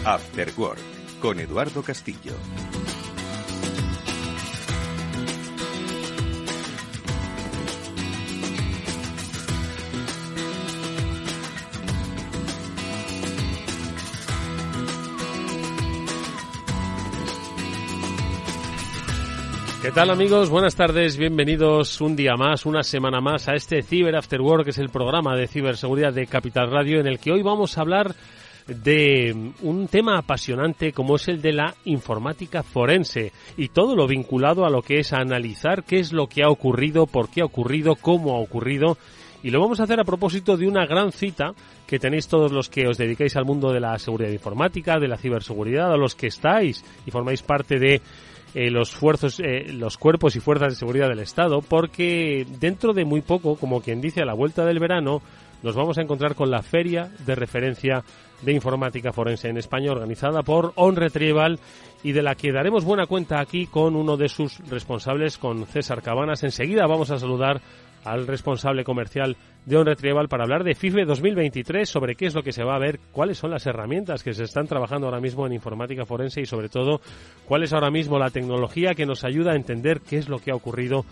After Work, con Eduardo Castillo. ¿Qué tal, amigos? Buenas tardes, bienvenidos un día más, una semana más a este Cyber After Work, que es el programa de ciberseguridad de Capital Radio, en el que hoy vamos a hablar de un tema apasionante como es el de la informática forense y todo lo vinculado a lo que es a analizar qué es lo que ha ocurrido, por qué ha ocurrido, cómo ha ocurrido. Y lo vamos a hacer a propósito de una gran cita que tenéis todos los que os dedicáis al mundo de la seguridad informática, de la ciberseguridad, a los que estáis y formáis parte de los cuerpos y fuerzas de seguridad del Estado, porque dentro de muy poco, como quien dice, a la vuelta del verano, nos vamos a encontrar con la Feria de Referencia de Informática Forense en España, organizada por OnRetrieval, y de la que daremos buena cuenta aquí con uno de sus responsables, con César Cabanas. Enseguida vamos a saludar al responsable comercial de OnRetrieval para hablar de FIFE 2023, sobre qué es lo que se va a ver, cuáles son las herramientas que se están trabajando ahora mismo en informática forense y, sobre todo, cuál es ahora mismo la tecnología que nos ayuda a entender qué es lo que ha ocurrido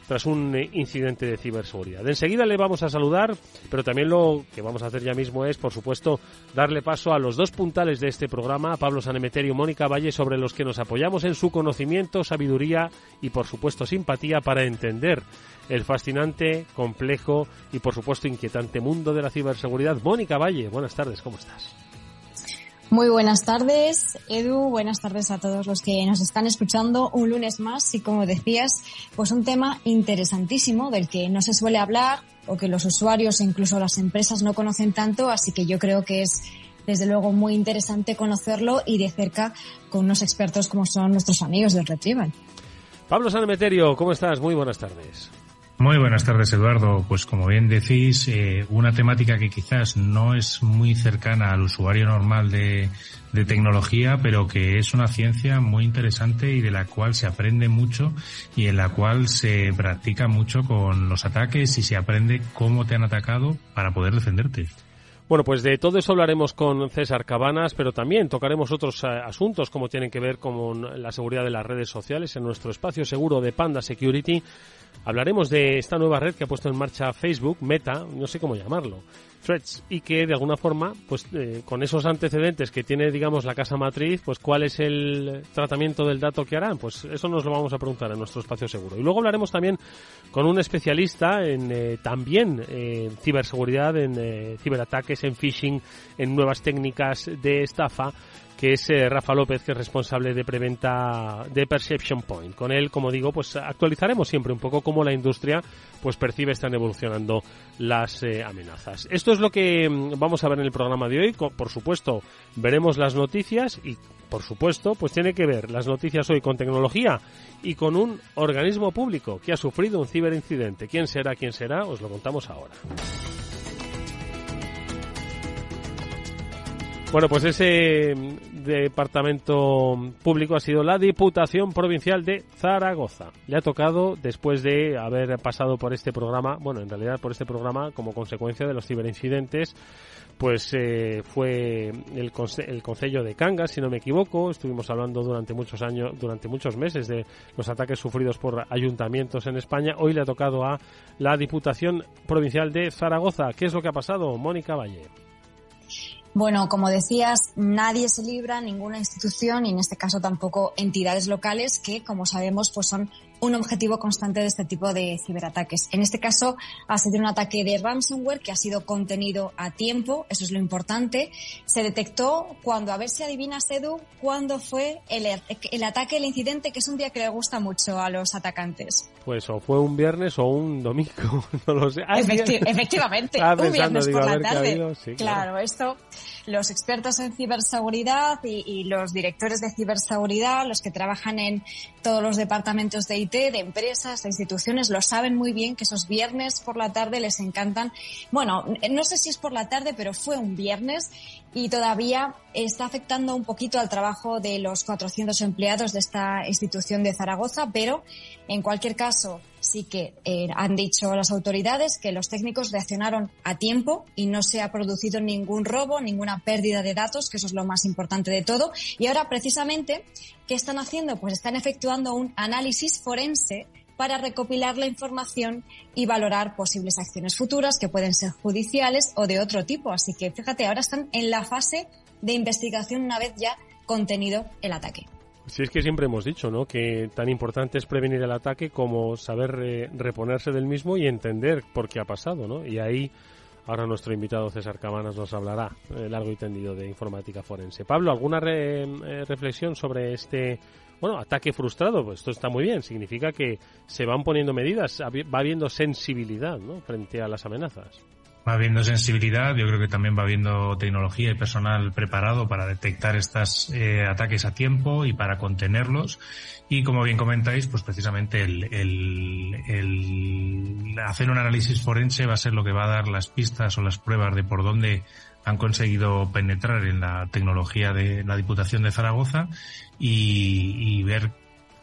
tras un incidente de ciberseguridad. Enseguida le vamos a saludar, pero también lo que vamos a hacer ya mismo es, por supuesto, darle paso a los dos puntales de este programa, a Pablo Sanemeterio y Mónica Valle, sobre los que nos apoyamos en su conocimiento, sabiduría y, por supuesto, simpatía para entender el fascinante, complejo y, por supuesto, inquietante mundo de la ciberseguridad. Mónica Valle, buenas tardes, ¿cómo estás? Muy buenas tardes, Edu, buenas tardes a todos los que nos están escuchando un lunes más y, como decías, pues un tema interesantísimo del que no se suele hablar o que los usuarios e incluso las empresas no conocen tanto, así que yo creo que es desde luego muy interesante conocerlo y de cerca con unos expertos como son nuestros amigos del Retrieval. Pablo Sanemeterio, ¿cómo estás? Muy buenas tardes. Muy buenas tardes, Eduardo. Pues como bien decís, una temática que quizás no es muy cercana al usuario normal de tecnología, pero que es una ciencia muy interesante y de la cual se aprende mucho y en la cual se practica mucho con los ataques y se aprende cómo te han atacado para poder defenderte. Bueno, pues de todo eso hablaremos con César Cabanas, pero también tocaremos otros asuntos como tienen que ver con la seguridad de las redes sociales en nuestro espacio seguro de Panda Security. Hablaremos de esta nueva red que ha puesto en marcha Facebook, Meta, no sé cómo llamarlo, Threads, y que de alguna forma, pues con esos antecedentes que tiene, digamos, la casa matriz, pues ¿cuál es el tratamiento del dato que harán? Pues eso nos lo vamos a preguntar en nuestro espacio seguro. Y luego hablaremos también con un especialista en también ciberseguridad, en ciberataques, en phishing, en nuevas técnicas de estafa, que es Rafa López, que es responsable de preventa de Perception Point. Con él, como digo, pues actualizaremos siempre un poco cómo la industria pues percibe, están evolucionando las amenazas. Esto es lo que vamos a ver en el programa de hoy. Por supuesto, veremos las noticias y, por supuesto, pues tiene que ver las noticias hoy con tecnología y con un organismo público que ha sufrido un ciberincidente. ¿Quién será? Os lo contamos ahora. Bueno, pues ese departamento público ha sido la Diputación Provincial de Zaragoza. Le ha tocado, después de haber pasado por este programa, bueno, en realidad por este programa como consecuencia de los ciberincidentes, pues fue el concello de Cangas, si no me equivoco. Estuvimos hablando durante muchos meses de los ataques sufridos por ayuntamientos en España. Hoy le ha tocado a la Diputación Provincial de Zaragoza. ¿Qué es lo que ha pasado, Mónica Valle? Bueno, como decías, nadie se libra, ninguna institución y en este caso tampoco entidades locales que, como sabemos, pues son un objetivo constante de este tipo de ciberataques. En este caso ha sido un ataque de ransomware que ha sido contenido a tiempo, eso es lo importante. Se detectó cuando, a ver si adivinas, Edu, cuándo fue el ataque, el incidente, que es un día que le gusta mucho a los atacantes. Pues o fue un viernes o un domingo, no lo sé. Efectivamente, un viernes por la tarde. Sí, claro, esto los expertos en ciberseguridad y los directores de ciberseguridad, los que trabajan en todos los departamentos de IT, de empresas, de instituciones, lo saben muy bien, que esos viernes por la tarde les encantan. Bueno, no sé si es por la tarde, pero fue un viernes y todavía está afectando un poquito al trabajo de los 400 empleados de esta institución de Zaragoza, pero en cualquier caso sí que han dicho las autoridades que los técnicos reaccionaron a tiempo y no se ha producido ningún robo, ninguna pérdida de datos, que eso es lo más importante de todo. Y ahora, precisamente, ¿qué están haciendo? Pues están efectuando un análisis forense para recopilar la información y valorar posibles acciones futuras que pueden ser judiciales o de otro tipo. Así que, fíjate, ahora están en la fase de investigación una vez ya contenido el ataque. Sí, es que siempre hemos dicho, ¿no?, que tan importante es prevenir el ataque como saber reponerse del mismo y entender por qué ha pasado, ¿no? Y ahí ahora nuestro invitado César Cabanas nos hablará largo y tendido de informática forense. Pablo, ¿alguna reflexión sobre este ataque frustrado? Pues esto está muy bien, significa que se van poniendo medidas, va habiendo sensibilidad, ¿no?, frente a las amenazas. Va habiendo sensibilidad, yo creo que también va habiendo tecnología y personal preparado para detectar estos ataques a tiempo y para contenerlos. Y como bien comentáis, pues precisamente el hacer un análisis forense va a ser lo que va a dar las pistas o las pruebas de por dónde han conseguido penetrar en la tecnología de la Diputación de Zaragoza y ver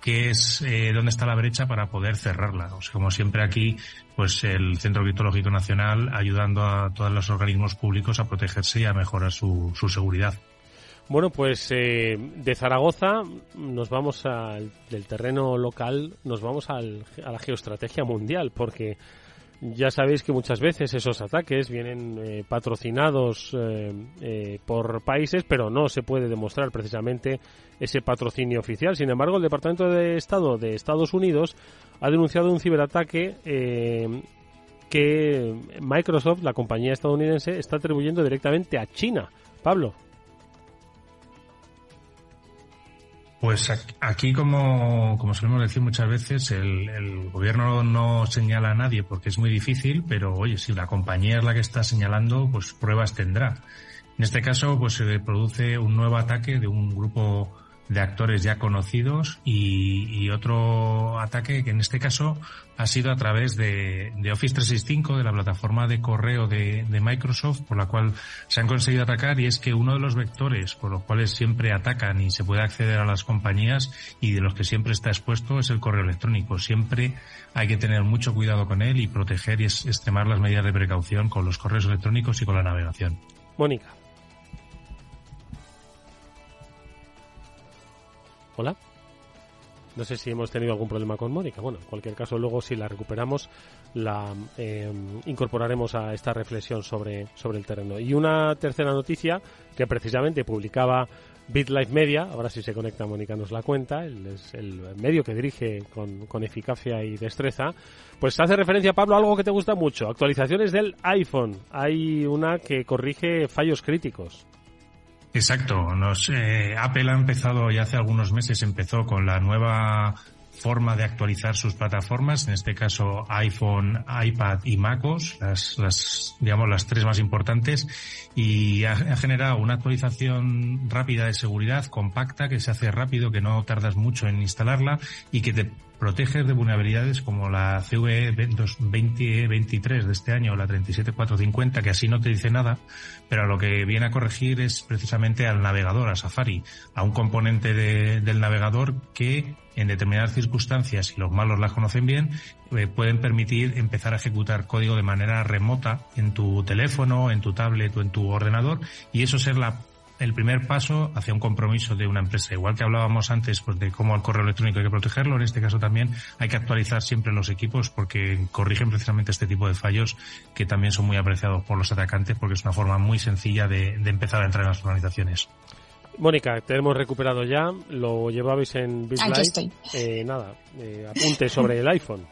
qué es dónde está la brecha para poder cerrarla. O sea, como siempre aquí, pues el Centro Criptológico Nacional ayudando a todos los organismos públicos a protegerse y a mejorar su seguridad. Bueno, pues de Zaragoza nos vamos del terreno local, nos vamos a la geoestrategia mundial, porque ya sabéis que muchas veces esos ataques vienen patrocinados por países, pero no se puede demostrar precisamente ese patrocinio oficial. Sin embargo, el Departamento de Estado de Estados Unidos ha denunciado un ciberataque que Microsoft, la compañía estadounidense, está atribuyendo directamente a China. Pablo. Pues aquí, como solemos decir muchas veces, el gobierno no señala a nadie porque es muy difícil, pero oye, si la compañía es la que está señalando, pues pruebas tendrá. En este caso, pues se produce un nuevo ataque de un grupo de actores ya conocidos y otro ataque que en este caso ha sido a través de Office 365, de la plataforma de correo de Microsoft, por la cual se han conseguido atacar, y es que uno de los vectores por los cuales siempre atacan y se puede acceder a las compañías y de los que siempre está expuesto es el correo electrónico. Siempre hay que tener mucho cuidado con él y proteger y extremar las medidas de precaución con los correos electrónicos y con la navegación. Mónica. Hola. No sé si hemos tenido algún problema con Mónica. Bueno, en cualquier caso, luego si la recuperamos, la incorporaremos a esta reflexión sobre el terreno. Y una tercera noticia que precisamente publicaba BitLife Media, ahora si se conecta Mónica nos la cuenta, es el medio que dirige con eficacia y destreza, pues hace referencia, Pablo, a algo que te gusta mucho, actualizaciones del iPhone. Hay una que corrige fallos críticos. Exacto. Apple ha empezado, ya hace algunos meses empezó con la nueva forma de actualizar sus plataformas, en este caso iPhone, iPad y MacOS, las tres más importantes, y ha generado una actualización rápida de seguridad, compacta, que se hace rápido, que no tardas mucho en instalarla y que te protege de vulnerabilidades como la CVE 2023 de este año, la 37450, que así no te dice nada, pero lo que viene a corregir es precisamente al navegador, a Safari, a un componente del navegador que en determinadas circunstancias, y los malos las conocen bien, pueden permitir empezar a ejecutar código de manera remota en tu teléfono, en tu tablet o en tu ordenador, y eso ser el primer paso hacia un compromiso de una empresa. Igual que hablábamos antes, pues, de cómo el correo electrónico hay que protegerlo, en este caso también hay que actualizar siempre los equipos porque corrigen precisamente este tipo de fallos que también son muy apreciados por los atacantes porque es una forma muy sencilla de empezar a entrar en las organizaciones. Mónica, te hemos recuperado ya, lo llevabais en BitLife. Aquí estoy. Apunte sobre el iPhone.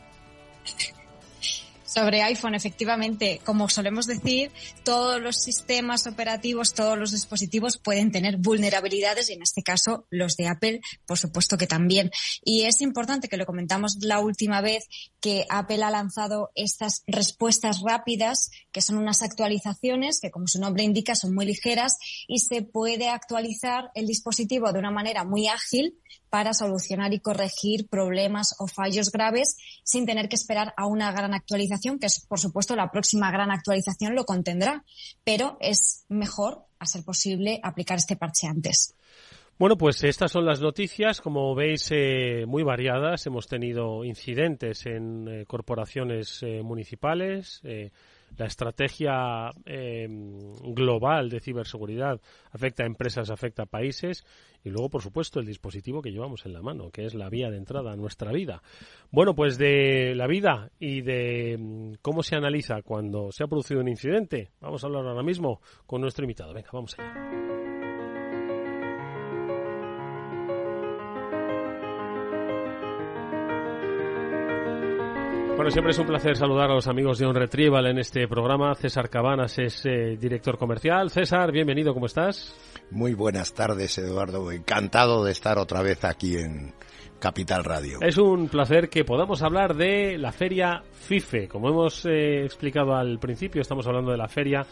Sobre iPhone, efectivamente, como solemos decir, todos los sistemas operativos, todos los dispositivos pueden tener vulnerabilidades y en este caso los de Apple, por supuesto que también. Y es importante que lo comentamos la última vez que Apple ha lanzado estas respuestas rápidas, que son unas actualizaciones que, como su nombre indica, son muy ligeras y se puede actualizar el dispositivo de una manera muy ágil para solucionar y corregir problemas o fallos graves sin tener que esperar a una gran actualización, que es, por supuesto, la próxima gran actualización lo contendrá, pero es mejor, a ser posible, aplicar este parche antes. Bueno, pues estas son las noticias, como veis, muy variadas. Hemos tenido incidentes en corporaciones municipales. La estrategia global de ciberseguridad afecta a empresas, afecta a países. Y luego, por supuesto, el dispositivo que llevamos en la mano, que es la vía de entrada a nuestra vida. Bueno, pues de la vida y de cómo se analiza cuando se ha producido un incidente, vamos a hablar ahora mismo con nuestro invitado. Venga, vamos allá. Bueno, siempre es un placer saludar a los amigos de OnRetrieval en este programa. César Cabanas es director comercial. César, bienvenido, ¿cómo estás? Muy buenas tardes, Eduardo. Encantado de estar otra vez aquí en Capital Radio. Es un placer que podamos hablar de la feria FIFE. Como hemos explicado al principio, estamos hablando de la feria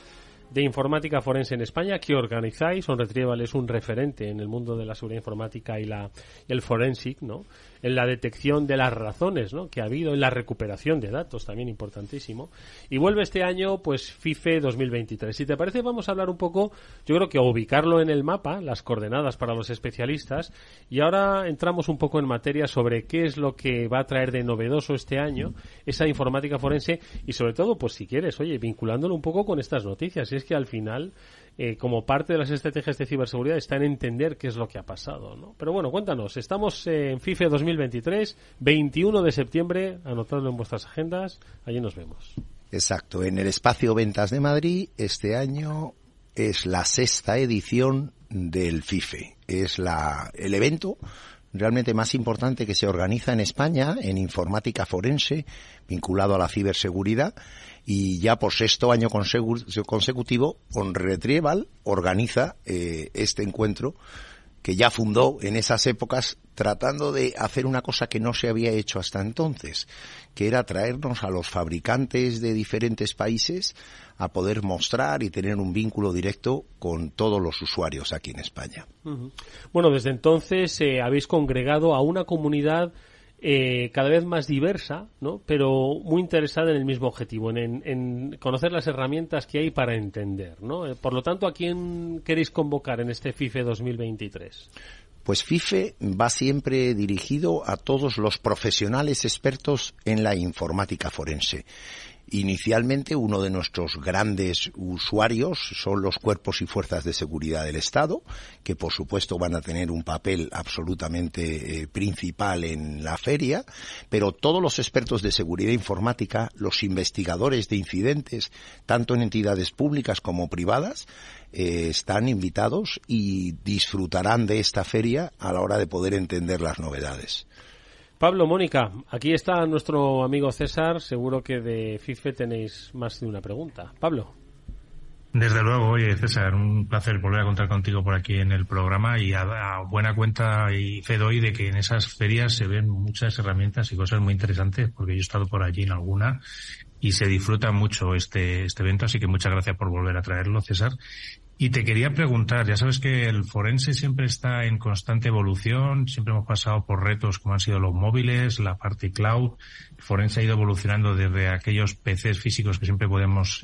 de informática forense en España que organizáis. OnRetrieval es un referente en el mundo de la seguridad informática y el forensic, ¿no? En la detección de las razones, ¿no?, que ha habido, en la recuperación de datos, también importantísimo. Y vuelve este año, pues, FIFE 2023. Si te parece, vamos a hablar un poco, yo creo que a ubicarlo en el mapa, las coordenadas para los especialistas, y ahora entramos un poco en materia sobre qué es lo que va a traer de novedoso este año esa informática forense, y sobre todo, pues si quieres, oye, vinculándolo un poco con estas noticias. Y es que al final, como parte de las estrategias de ciberseguridad, está en entender qué es lo que ha pasado, ¿no? Pero bueno, cuéntanos, estamos en FIFE 2023, 21 de septiembre, anotadlo en vuestras agendas, allí nos vemos. Exacto, en el Espacio Ventas de Madrid, este año es la 6ª edición del FIFE. Es el evento realmente más importante que se organiza en España en informática forense, vinculado a la ciberseguridad, y ya por 6º año consecutivo, OnRetrieval organiza este encuentro que ya fundó en esas épocas, tratando de hacer una cosa que no se había hecho hasta entonces, que era traernos a los fabricantes de diferentes países a poder mostrar y tener un vínculo directo con todos los usuarios aquí en España. Uh-huh. Bueno, desde entonces habéis congregado a una comunidad cada vez más diversa, ¿no?, pero muy interesada en el mismo objetivo, en conocer las herramientas que hay para entender, ¿no? Por lo tanto, ¿a quién queréis convocar en este FIFE 2023? Pues FIFE va siempre dirigido a todos los profesionales expertos en la informática forense. Inicialmente, uno de nuestros grandes usuarios son los cuerpos y fuerzas de seguridad del Estado, que por supuesto van a tener un papel absolutamente principal en la feria, pero todos los expertos de seguridad informática, los investigadores de incidentes, tanto en entidades públicas como privadas, están invitados y disfrutarán de esta feria a la hora de poder entender las novedades. Pablo, Mónica, aquí está nuestro amigo César. Seguro que de FIFE tenéis más de una pregunta. Pablo. Desde luego, oye, César, un placer volver a contar contigo por aquí en el programa, y a buena cuenta y fe doy de que en esas ferias se ven muchas herramientas y cosas muy interesantes, porque yo he estado por allí en alguna y se disfruta mucho este evento, así que muchas gracias por volver a traerlo, César. Y te quería preguntar, ya sabes que el forense siempre está en constante evolución, siempre hemos pasado por retos como han sido los móviles, la parte cloud. El forense ha ido evolucionando desde aquellos PCs físicos que siempre podemos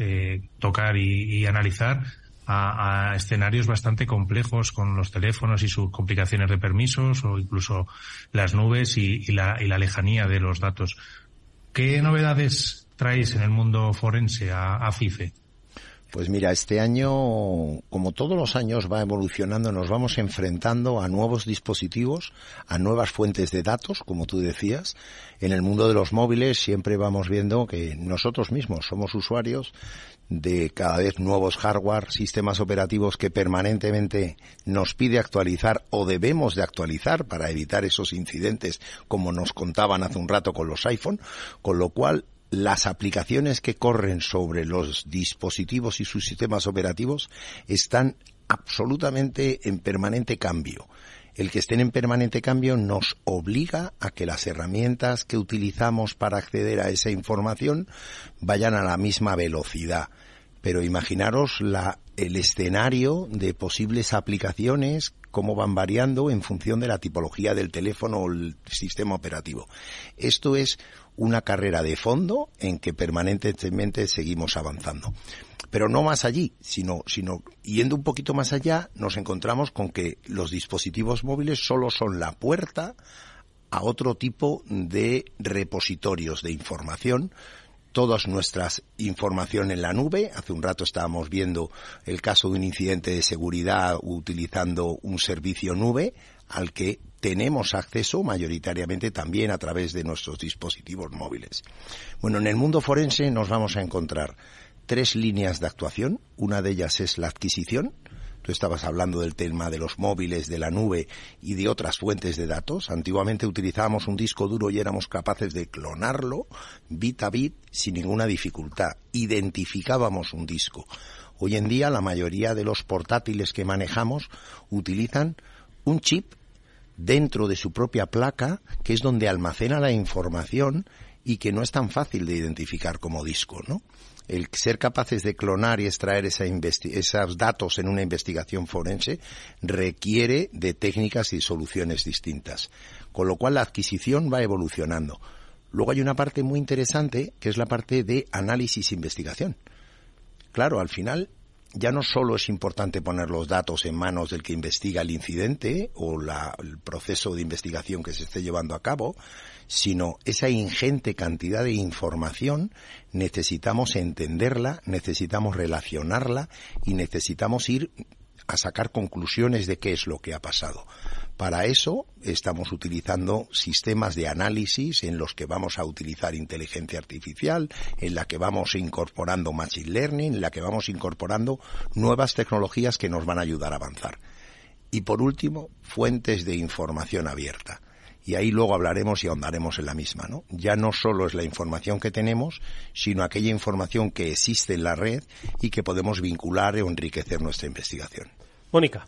tocar y analizar a escenarios bastante complejos con los teléfonos y sus complicaciones de permisos, o incluso las nubes y la lejanía de los datos. ¿Qué novedades traéis en el mundo forense a FIFE? Pues mira, este año, como todos los años va evolucionando, nos vamos enfrentando a nuevos dispositivos, a nuevas fuentes de datos, como tú decías. En el mundo de los móviles siempre vamos viendo que nosotros mismos somos usuarios de cada vez nuevos hardware, sistemas operativos que permanentemente nos pide actualizar o debemos de actualizar para evitar esos incidentes, como nos contaban hace un rato con los iPhone, con lo cual las aplicaciones que corren sobre los dispositivos y sus sistemas operativos están absolutamente en permanente cambio. El que estén en permanente cambio nos obliga a que las herramientas que utilizamos para acceder a esa información vayan a la misma velocidad. pero imaginaros el escenario de posibles aplicaciones, cómo van variando en función de la tipología del teléfono o el sistema operativo. Esto es una carrera de fondo en que permanentemente seguimos avanzando. Pero no más allí, sino yendo un poquito más allá, nos encontramos con que los dispositivos móviles solo son la puerta a otro tipo de repositorios de información. Todas nuestras información en la nube. Hace un rato estábamos viendo el caso de un incidente de seguridad utilizando un servicio nube al que tenemos acceso mayoritariamente también a través de nuestros dispositivos móviles. Bueno, en el mundo forense nos vamos a encontrar 3 líneas de actuación. Una de ellas es la adquisición. Tú estabas hablando del tema de los móviles, de la nube y de otras fuentes de datos. Antiguamente utilizábamos un disco duro y éramos capaces de clonarlo bit a bit sin ninguna dificultad. Identificábamos un disco. Hoy en día la mayoría de los portátiles que manejamos utilizan un chip dentro de su propia placa, que es donde almacena la información y que no es tan fácil de identificar como disco, ¿no? El ser capaces de clonar y extraer esos datos en una investigación forense requiere de técnicas y soluciones distintas, con lo cual la adquisición va evolucionando. Luego hay una parte muy interesante que es la parte de análisis e investigación. Claro, al final ya no solo es importante poner los datos en manos del que investiga el incidente o el proceso de investigación que se esté llevando a cabo, sino esa ingente cantidad de información necesitamos entenderla, necesitamos relacionarla y necesitamos ir a sacar conclusiones de qué es lo que ha pasado. Para eso estamos utilizando sistemas de análisis en los que vamos a utilizar inteligencia artificial, en la que vamos incorporando machine learning, en la que vamos incorporando nuevas tecnologías que nos van a ayudar a avanzar. Y por último, fuentes de información abierta. Y ahí luego hablaremos y ahondaremos en la misma, ¿no? Ya no solo es la información que tenemos, sino aquella información que existe en la red y que podemos vincular o enriquecer nuestra investigación. Mónica.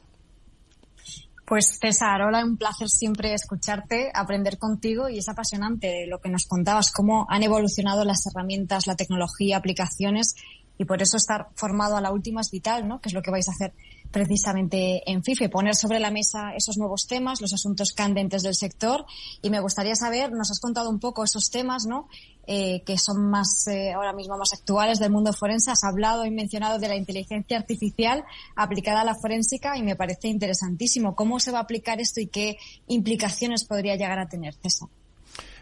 Pues César, hola, un placer siempre escucharte, aprender contigo, y es apasionante lo que nos contabas, cómo han evolucionado las herramientas, la tecnología, aplicaciones, y por eso estar formado a la última es vital, ¿no? Que es lo que vais a hacer precisamente en FIFE, poner sobre la mesa esos nuevos temas, los asuntos candentes del sector, y me gustaría saber, nos has contado un poco esos temas, ¿no? Que son más ahora mismo más actuales del mundo forense. Has hablado y mencionado de la inteligencia artificial aplicada a la forénsica y me parece interesantísimo. ¿Cómo se va a aplicar esto y qué implicaciones podría llegar a tener, César?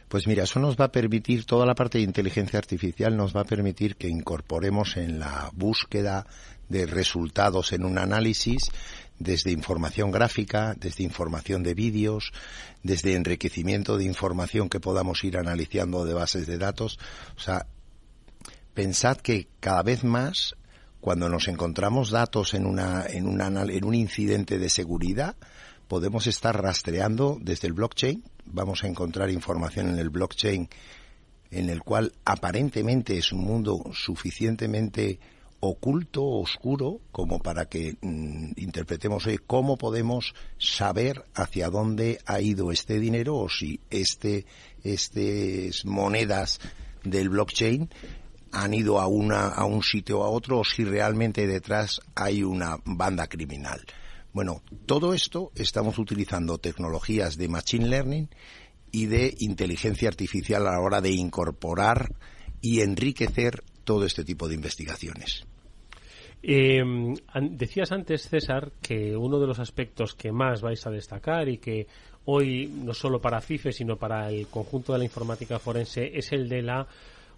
Pues mira, eso nos va a permitir, toda la parte de inteligencia artificial nos va a permitir que incorporemos en la búsqueda de resultados en un análisis, desde información gráfica, desde información de vídeos, desde enriquecimiento de información que podamos ir analizando de bases de datos. O sea, pensad que cada vez más, cuando nos encontramos datos en un incidente de seguridad, podemos estar rastreando desde el blockchain. Vamos a encontrar información en el blockchain en el cual aparentemente es un mundo suficientemente oculto, oscuro, como para que interpretemos cómo podemos saber hacia dónde ha ido este dinero o si estas monedas del blockchain han ido a un sitio o a otro, o si realmente detrás hay una banda criminal. Bueno, todo esto estamos utilizando tecnologías de machine learning y de inteligencia artificial a la hora de incorporar y enriquecer todo este tipo de investigaciones. Decías antes, César, que uno de los aspectos que más vais a destacar y que hoy, no solo para FIFE, sino para el conjunto de la informática forense, es el de la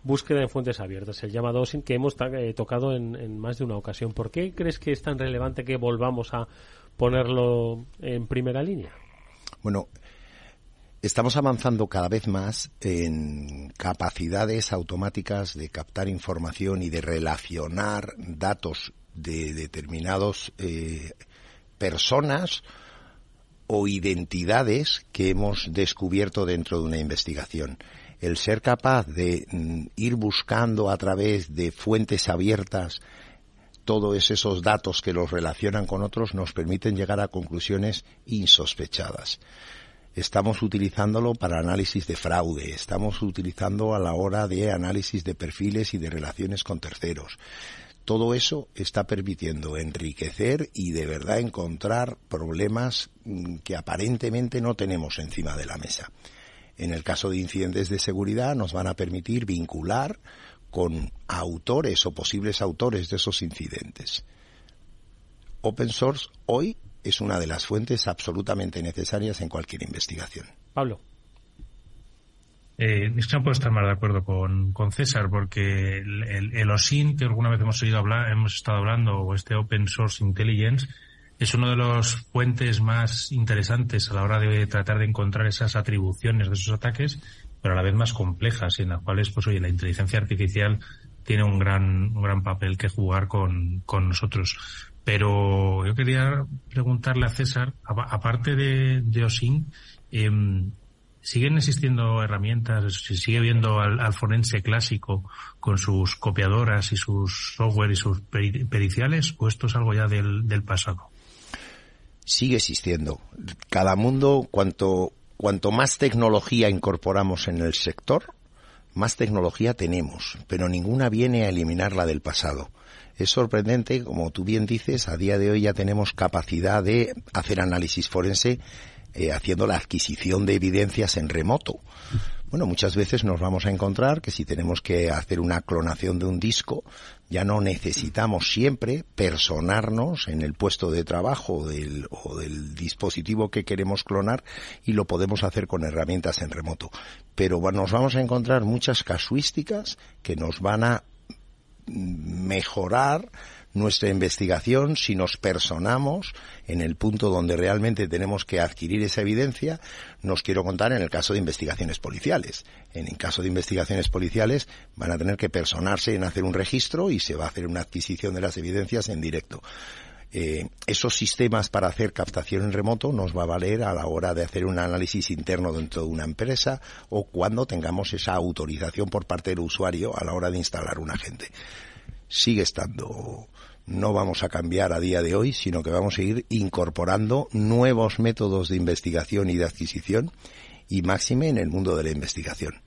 búsqueda en fuentes abiertas, el llamado OSINT, que hemos tocado en más de una ocasión. ¿Por qué crees que es tan relevante que volvamos a ponerlo en primera línea? Bueno, estamos avanzando cada vez más en capacidades automáticas de captar información y de relacionar datos de determinados personas o identidades que hemos descubierto dentro de una investigación. El ser capaz de ir buscando a través de fuentes abiertas todos esos datos que los relacionan con otros nos permiten llegar a conclusiones insospechadas. Estamos utilizándolo para análisis de fraude, estamos utilizando a la hora de análisis de perfiles y de relaciones con terceros. Todo eso está permitiendo enriquecer y de verdad encontrar problemas que aparentemente no tenemos encima de la mesa. En el caso de incidentes de seguridad nos van a permitir vincular con autores o posibles autores de esos incidentes. Open source hoy es una de las fuentes absolutamente necesarias en cualquier investigación. Pablo. Es que no puedo estar más de acuerdo con César, porque el OSINT, que alguna vez hemos estado hablando, o este Open Source Intelligence, es uno de los fuentes más interesantes a la hora de tratar de encontrar esas atribuciones de esos ataques, pero a la vez más complejas, y en las cuales, pues oye, la inteligencia artificial tiene un gran papel que jugar con nosotros. Pero yo quería preguntarle a César, aparte de OSINT, ¿siguen existiendo herramientas? ¿Se sigue viendo al forense clásico con sus copiadoras y sus software y sus periciales, o esto es algo ya del pasado? Sigue existiendo. Cada mundo, cuanto más tecnología incorporamos en el sector, más tecnología tenemos, pero ninguna viene a eliminar la del pasado. Es sorprendente, como tú bien dices, a día de hoy ya tenemos capacidad de hacer análisis forense haciendo la adquisición de evidencias en remoto. Bueno, muchas veces nos vamos a encontrar que si tenemos que hacer una clonación de un disco, ya no necesitamos siempre personarnos en el puesto de trabajo o del dispositivo que queremos clonar, y lo podemos hacer con herramientas en remoto. Pero nos vamos a encontrar muchas casuísticas que nos van a mejorar nuestra investigación si nos personamos en el punto donde realmente tenemos que adquirir esa evidencia. Nos quiero contar en el caso de investigaciones policiales. En el caso de investigaciones policiales van a tener que personarse en hacer un registro y se va a hacer una adquisición de las evidencias en directo. Esos sistemas para hacer captación en remoto nos va a valer a la hora de hacer un análisis interno dentro de una empresa, o cuando tengamos esa autorización por parte del usuario a la hora de instalar un agente. Sigue estando. No vamos a cambiar a día de hoy, sino que vamos a ir incorporando nuevos métodos de investigación y de adquisición, y máxime en el mundo de la investigación.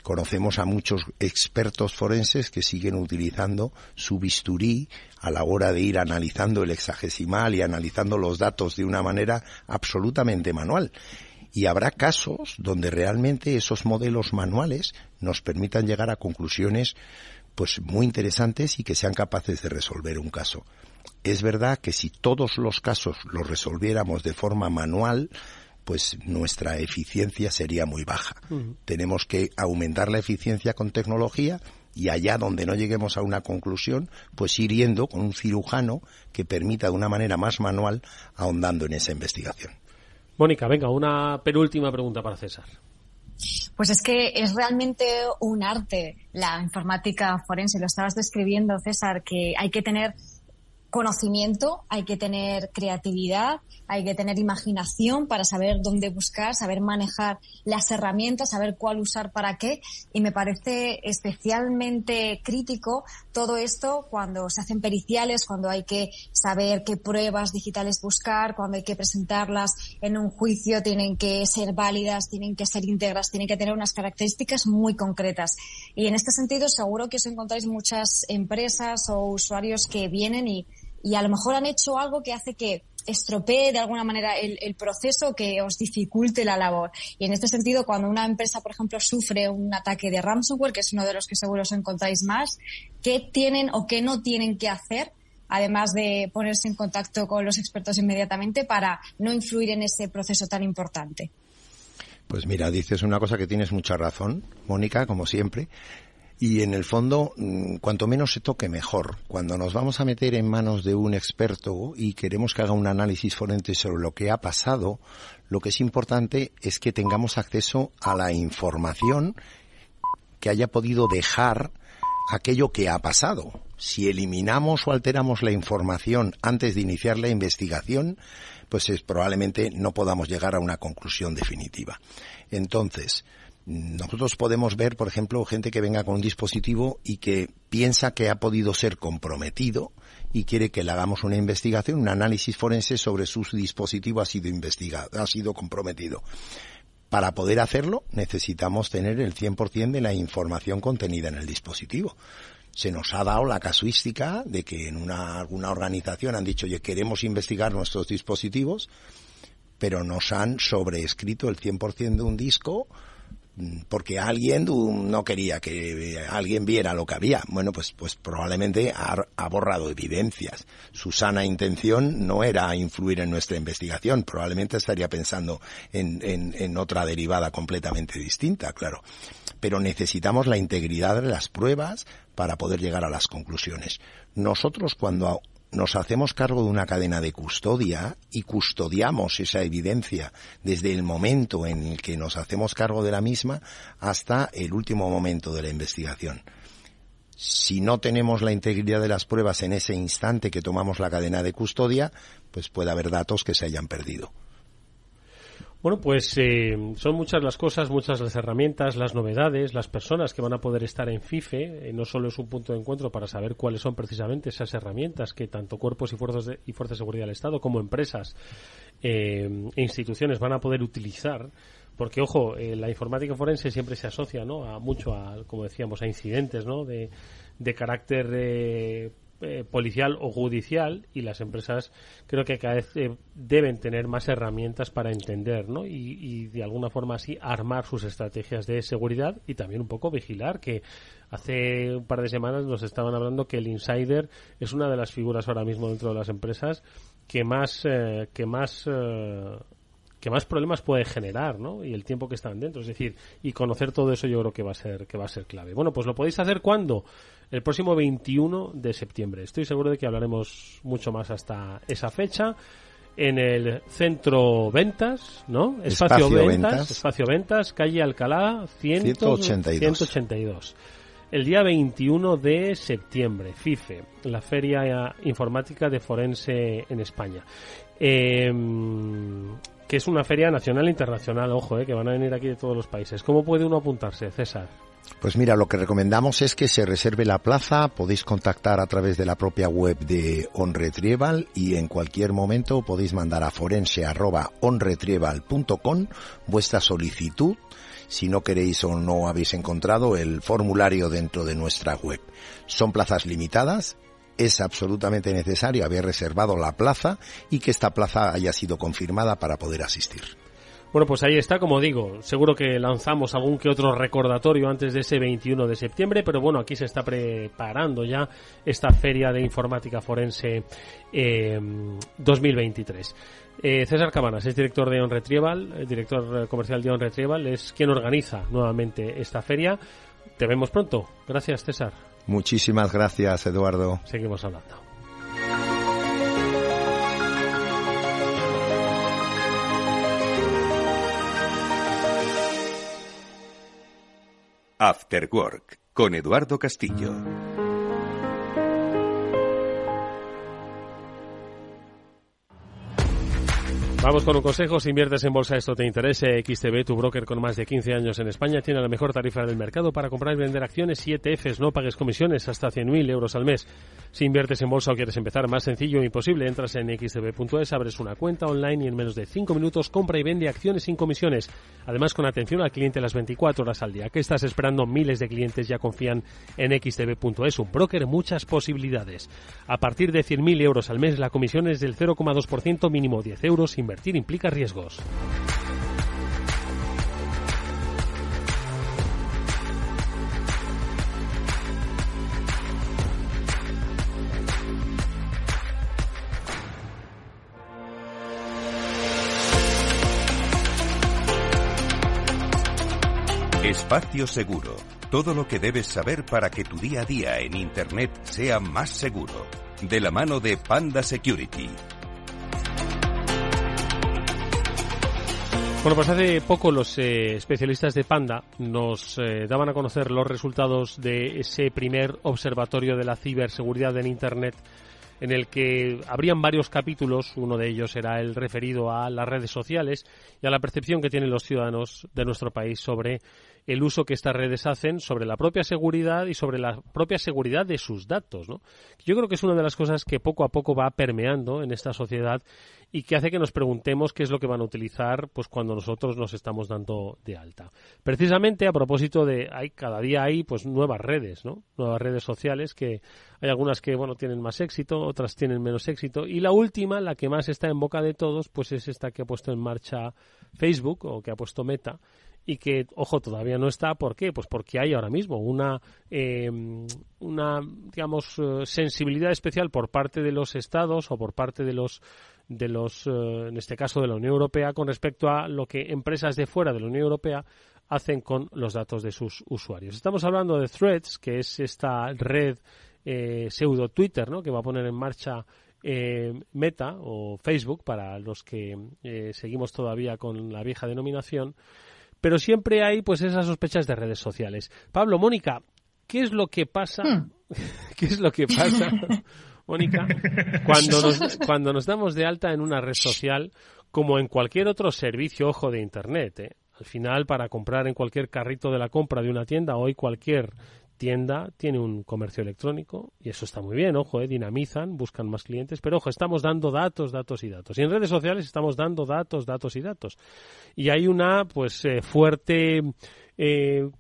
Conocemos a muchos expertos forenses que siguen utilizando su bisturí a la hora de ir analizando el hexagesimal y analizando los datos de una manera absolutamente manual. Y habrá casos donde realmente esos modelos manuales nos permitan llegar a conclusiones pues muy interesantes y que sean capaces de resolver un caso. Es verdad que si todos los casos los resolviéramos de forma manual, pues nuestra eficiencia sería muy baja. Tenemos que aumentar la eficiencia con tecnología, y allá donde no lleguemos a una conclusión, pues ir yendo con un cirujano que permita de una manera más manual ahondando en esa investigación. Mónica, venga, una penúltima pregunta para César. Pues es que es realmente un arte la informática forense. Lo estabas describiendo, César, que hay que tener conocimiento, hay que tener creatividad, hay que tener imaginación para saber dónde buscar, saber manejar las herramientas, saber cuál usar para qué. Y me parece especialmente crítico todo esto cuando se hacen periciales, cuando hay que saber qué pruebas digitales buscar, cuando hay que presentarlas en un juicio, tienen que ser válidas, tienen que ser íntegras, tienen que tener unas características muy concretas. Y en este sentido seguro que os encontráis muchas empresas o usuarios que vienen y a lo mejor han hecho algo que hace que estropee de alguna manera el proceso, que os dificulte la labor. Y en este sentido, cuando una empresa, por ejemplo, sufre un ataque de ransomware, que es uno de los que seguro os encontráis más, ¿qué tienen o qué no tienen que hacer, además de ponerse en contacto con los expertos inmediatamente, para no influir en ese proceso tan importante? Pues mira, dices una cosa que tienes mucha razón, Mónica, como siempre. Y en el fondo, cuanto menos se toque, mejor. Cuando nos vamos a meter en manos de un experto y queremos que haga un análisis forense sobre lo que ha pasado, lo que es importante es que tengamos acceso a la información que haya podido dejar aquello que ha pasado. Si eliminamos o alteramos la información antes de iniciar la investigación, pues probablemente no podamos llegar a una conclusión definitiva. Entonces, nosotros podemos ver, por ejemplo, gente que venga con un dispositivo y que piensa que ha podido ser comprometido y quiere que le hagamos una investigación, un análisis forense sobre su dispositivo ha sido comprometido. Para poder hacerlo necesitamos tener el 100% de la información contenida en el dispositivo. se nos ha dado la casuística de que en alguna organización han dicho, oye, queremos investigar nuestros dispositivos, pero nos han sobreescrito el 100% de un disco porque alguien no quería que alguien viera lo que había. Bueno, pues probablemente ha borrado evidencias. Su sana intención no era influir en nuestra investigación, probablemente estaría pensando en otra derivada completamente distinta, claro. Pero necesitamos la integridad de las pruebas para poder llegar a las conclusiones. Nosotros, cuando nos hacemos cargo de una cadena de custodia y custodiamos esa evidencia desde el momento en el que nos hacemos cargo de la misma hasta el último momento de la investigación. Si no tenemos la integridad de las pruebas en ese instante que tomamos la cadena de custodia, pues puede haber datos que se hayan perdido. Bueno, pues son muchas las cosas, muchas las herramientas, las novedades, las personas que van a poder estar en FIFE. No solo es un punto de encuentro para saber cuáles son precisamente esas herramientas que tanto cuerpos y fuerzas de seguridad del Estado como empresas e instituciones van a poder utilizar. Porque, ojo, la informática forense siempre se asocia, ¿no?, como decíamos, a incidentes, ¿no?, de carácter policial o judicial, y las empresas creo que cada vez deben tener más herramientas para entender, ¿no?, y de alguna forma así armar sus estrategias de seguridad y también un poco vigilar, que hace un par de semanas nos estaban hablando que el insider es una de las figuras ahora mismo dentro de las empresas que más problemas puede generar, ¿no?, y el tiempo que están dentro, es decir, y conocer todo eso yo creo que va a ser clave. Bueno, pues lo podéis hacer ¿cuándo? El próximo 21 de septiembre. Estoy seguro de que hablaremos mucho más hasta esa fecha en el Centro Ventas, ¿no? Espacio Ventas, calle Alcalá 182. El día 21 de septiembre, FIFE, la Feria Informática de Forense en España. Que es una feria nacional e internacional, ojo, que van a venir aquí de todos los países. ¿Cómo puede uno apuntarse, César? Pues mira, lo que recomendamos es que se reserve la plaza. Podéis contactar a través de la propia web de OnRetrieval y en cualquier momento podéis mandar a forense@onretrieval.com vuestra solicitud, si no queréis o no habéis encontrado el formulario dentro de nuestra web. Son plazas limitadas. Es absolutamente necesario haber reservado la plaza y que esta plaza haya sido confirmada para poder asistir. Bueno, pues ahí está, como digo, seguro que lanzamos algún que otro recordatorio antes de ese 21 de septiembre, pero bueno, aquí se está preparando ya esta Feria de Informática Forense 2023. César Cabanas es director de OnRetrieval, director comercial de OnRetrieval, es quien organiza nuevamente esta feria. Te vemos pronto. Gracias, César. Muchísimas gracias, Eduardo. Seguimos hablando. After Work, con Eduardo Castillo. Vamos con un consejo. Si inviertes en bolsa, esto te interesa. XTB, tu broker con más de 15 años en España, tiene la mejor tarifa del mercado para comprar y vender acciones y ETFs. No pagues comisiones hasta 100.000 euros al mes. Si inviertes en bolsa o quieres empezar, más sencillo e imposible. Entras en xtb.es, abres una cuenta online y en menos de 5 minutos compra y vende acciones sin comisiones. Además, con atención al cliente las 24 horas al día. ¿Qué estás esperando? Miles de clientes ya confían en xtb.es. Un broker, muchas posibilidades. A partir de 100.000 euros al mes, la comisión es del 0,2%, mínimo 10 euros. Invertir implica riesgos. Espacio Seguro. Todo lo que debes saber para que tu día a día en Internet sea más seguro. De la mano de Panda Security. Bueno, pues hace poco los especialistas de Panda nos daban a conocer los resultados de ese primer observatorio de la ciberseguridad en Internet, en el que habrían varios capítulos. Uno de ellos era el referido a las redes sociales y a la percepción que tienen los ciudadanos de nuestro país sobre el uso que estas redes hacen sobre la propia seguridad y sobre la propia seguridad de sus datos, ¿no? Yo creo que es una de las cosas que poco a poco va permeando en esta sociedad y que hace que nos preguntemos qué es lo que van a utilizar pues cuando nosotros nos estamos dando de alta. Precisamente a propósito de cada día hay pues nuevas redes, ¿no? Nuevas redes sociales, que hay algunas que tienen más éxito, otras tienen menos éxito, y la última, la que más está en boca de todos, pues es esta que ha puesto en marcha Facebook, o que ha puesto Meta, y que, ojo, todavía no está. ¿Por qué? Pues porque hay ahora mismo una sensibilidad especial por parte de los estados o por parte de los en este caso de la Unión Europea, con respecto a lo que empresas de fuera de la Unión Europea hacen con los datos de sus usuarios. Estamos hablando de Threads, que es esta red pseudo Twitter, ¿no?, que va a poner en marcha Meta o Facebook para los que seguimos todavía con la vieja denominación. Pero siempre hay pues esas sospechas de redes sociales. Pablo, Mónica, ¿qué es lo que pasa? ¿Qué es lo que pasa, Mónica, cuando nos damos de alta en una red social, como en cualquier otro servicio, ojo, de Internet? Al final, para comprar en cualquier carrito de la compra de una tienda, hoy cualquier tienda tiene un comercio electrónico, y eso está muy bien, ojo, dinamizan, buscan más clientes, pero ojo, estamos dando datos y datos. Y en redes sociales estamos dando datos y datos. Y hay una fuerte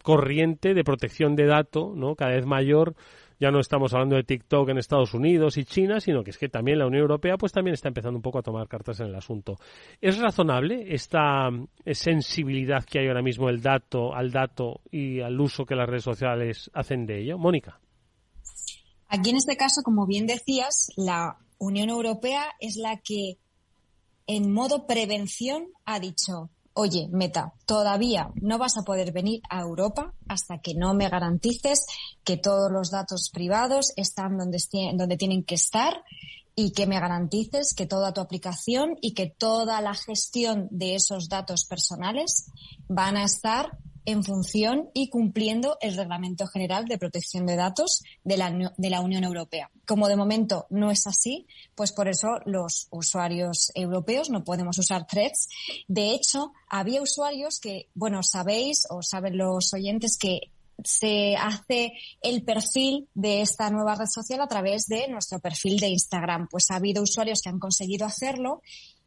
corriente de protección de datos, ¿no?, cada vez mayor. Ya no estamos hablando de TikTok en Estados Unidos y China, sino que es que también la Unión Europea pues también está empezando un poco a tomar cartas en el asunto. ¿Es razonable esta sensibilidad que hay ahora mismo al dato y al uso que las redes sociales hacen de ello? Mónica. Aquí en este caso, como bien decías, la Unión Europea es la que en modo prevención ha dicho: oye, Meta, todavía no vas a poder venir a Europa hasta que no me garantices que todos los datos privados están donde tienen que estar, y que me garantices que toda tu aplicación y que toda la gestión de esos datos personales van a estar en función y cumpliendo el Reglamento General de Protección de Datos de la Unión Europea. Como de momento no es así, pues por eso los usuarios europeos no podemos usar Threads. De hecho, había usuarios que, sabéis o saben los oyentes que se hace el perfil de esta nueva red social a través de nuestro perfil de Instagram. Pues ha habido usuarios que han conseguido hacerlo.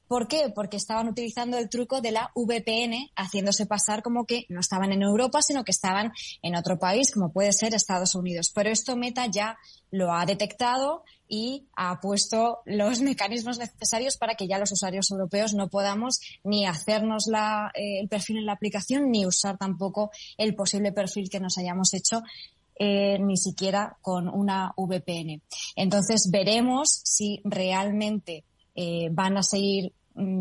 ¿Por qué? Porque estaban utilizando el truco de la VPN, haciéndose pasar como que no estaban en Europa, sino que estaban en otro país, como puede ser Estados Unidos. Pero esto Meta ya lo ha detectado y ha puesto los mecanismos necesarios para que ya los usuarios europeos no podamos ni hacernos el perfil en la aplicación, ni usar tampoco el posible perfil que nos hayamos hecho, ni siquiera con una VPN. Entonces veremos si realmente van a seguir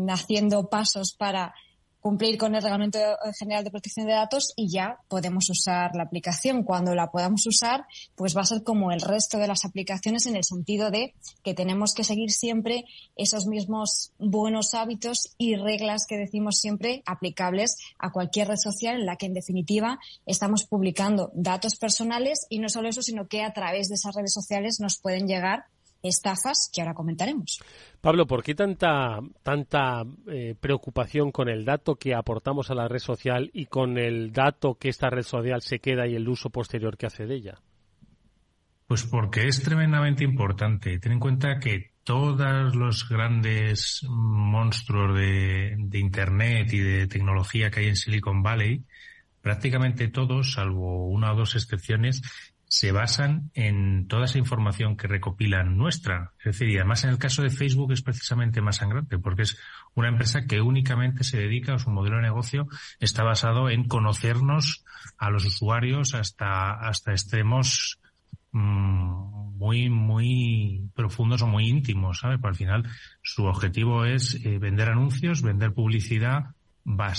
haciendo pasos para cumplir con el Reglamento General de Protección de Datos, y ya podemos usar la aplicación. Cuando la podamos usar, pues va a ser como el resto de las aplicaciones, en el sentido de que tenemos que seguir siempre esos mismos buenos hábitos y reglas que decimos siempre aplicables a cualquier red social en la que, en definitiva, estamos publicando datos personales, y no solo eso, sino que a través de esas redes sociales nos pueden llegar estafas que ahora comentaremos. Pablo, ¿por qué tanta preocupación con el dato que aportamos a la red social y con el dato que esta red social se queda y el uso posterior que hace de ella? Pues porque es tremendamente importante. Ten en cuenta que todos los grandes monstruos de Internet y de tecnología que hay en Silicon Valley, prácticamente todos, salvo una o dos excepciones, se basan en toda esa información que recopilan nuestra. Es decir, y además en el caso de Facebook es precisamente más sangrante, porque es una empresa que únicamente se dedica, o su modelo de negocio está basado en conocernos a los usuarios hasta extremos muy, muy profundos o muy íntimos, ¿sabes? Pero al final su objetivo es vender anuncios, vender publicidad,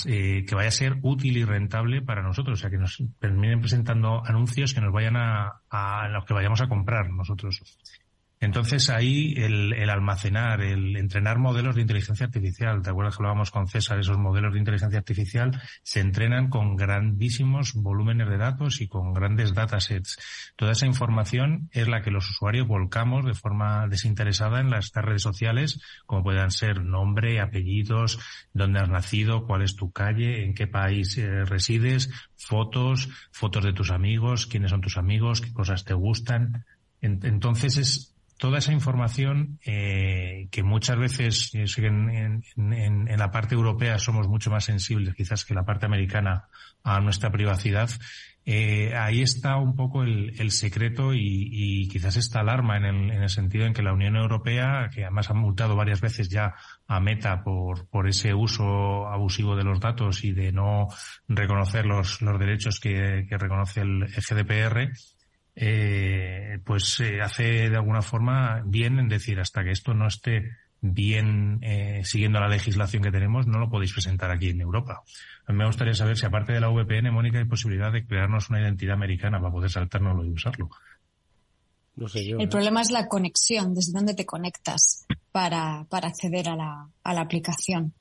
que vaya a ser útil y rentable para nosotros, o sea, que nos terminen presentando anuncios que nos vayan a los que vayamos a comprar nosotros. Entonces ahí el almacenar, el entrenar modelos de inteligencia artificial, ¿te acuerdas que hablábamos con César? Esos modelos de inteligencia artificial se entrenan con grandísimos volúmenes de datos y con grandes datasets. Toda esa información es la que los usuarios volcamos de forma desinteresada en estas redes sociales, como puedan ser nombre, apellidos, dónde has nacido, cuál es tu calle, en qué país resides, fotos de tus amigos, quiénes son tus amigos, qué cosas te gustan. Entonces es toda esa información que muchas veces en la parte europea somos mucho más sensibles quizás que la parte americana a nuestra privacidad. Ahí está un poco el secreto y quizás esta alarma en el sentido en que la Unión Europea, que además ha multado varias veces ya a Meta por ese uso abusivo de los datos y de no reconocer los derechos que reconoce el GDPR, hace de alguna forma bien en decir hasta que esto no esté bien siguiendo la legislación que tenemos, no lo podéis presentar aquí en Europa. A mí me gustaría saber si aparte de la VPN, Mónica, hay posibilidad de crearnos una identidad americana para poder saltárnoslo y usarlo. No sé yo. El problema es la conexión, desde dónde te conectas para acceder a la aplicación.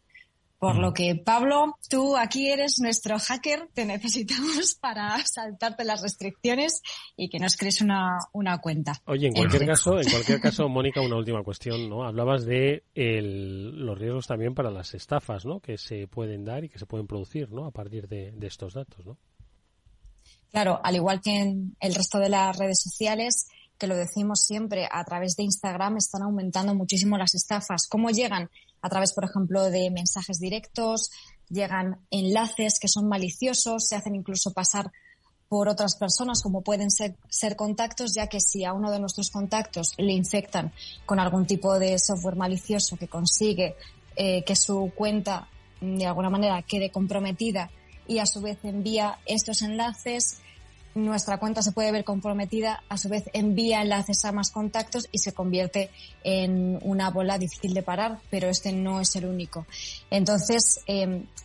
Por lo que, Pablo, tú aquí eres nuestro hacker, te necesitamos para saltarte las restricciones y que nos crees una cuenta. Oye, en cualquier caso, Mónica, una última cuestión, ¿no? Hablabas de los riesgos también para las estafas, ¿no? Que se pueden dar y que se pueden producir, ¿no? A partir de estos datos, ¿no? Claro, al igual que en el resto de las redes sociales, que lo decimos siempre, a través de Instagram están aumentando muchísimo las estafas. ¿Cómo llegan? A través, por ejemplo, de mensajes directos, llegan enlaces que son maliciosos, se hacen incluso pasar por otras personas, como pueden ser contactos, ya que si a uno de nuestros contactos le infectan con algún tipo de software malicioso que consigue que su cuenta de alguna manera quede comprometida y a su vez envía estos enlaces, nuestra cuenta se puede ver comprometida, a su vez envía enlaces a más contactos y se convierte en una bola difícil de parar, pero este no es el único. Entonces,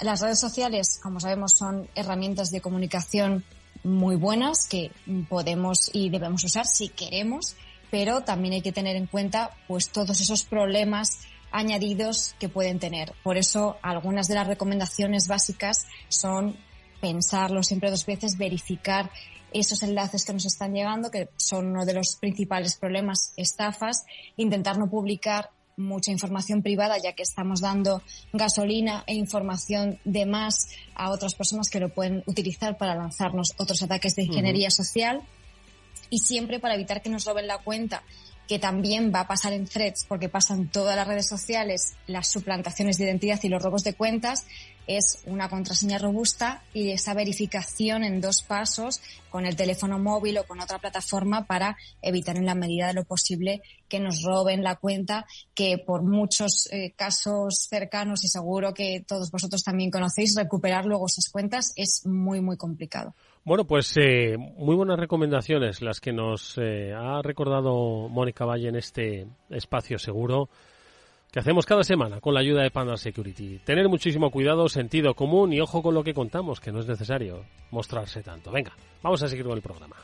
las redes sociales, como sabemos, son herramientas de comunicación muy buenas que podemos y debemos usar si queremos, pero también hay que tener en cuenta pues todos esos problemas añadidos que pueden tener. Por eso, algunas de las recomendaciones básicas son pensarlo siempre 2 veces, verificar esos enlaces que nos están llegando, que son uno de los principales problemas, estafas, intentar no publicar mucha información privada, ya que estamos dando gasolina e información de más a otras personas que lo pueden utilizar para lanzarnos otros ataques de ingeniería social, y siempre para evitar que nos roben la cuenta, que también va a pasar en Threads, porque pasan todas las redes sociales, las suplantaciones de identidad y los robos de cuentas, es una contraseña robusta y esa verificación en 2 pasos con el teléfono móvil o con otra plataforma para evitar en la medida de lo posible que nos roben la cuenta, que por muchos casos cercanos y seguro que todos vosotros también conocéis, recuperar luego esas cuentas es muy, muy complicado. Bueno, pues muy buenas recomendaciones las que nos ha recordado Mónica Valle en este espacio seguro que hacemos cada semana con la ayuda de Panda Security. Tener muchísimo cuidado, sentido común y ojo con lo que contamos, que no es necesario mostrarse tanto. Venga, vamos a seguir con el programa.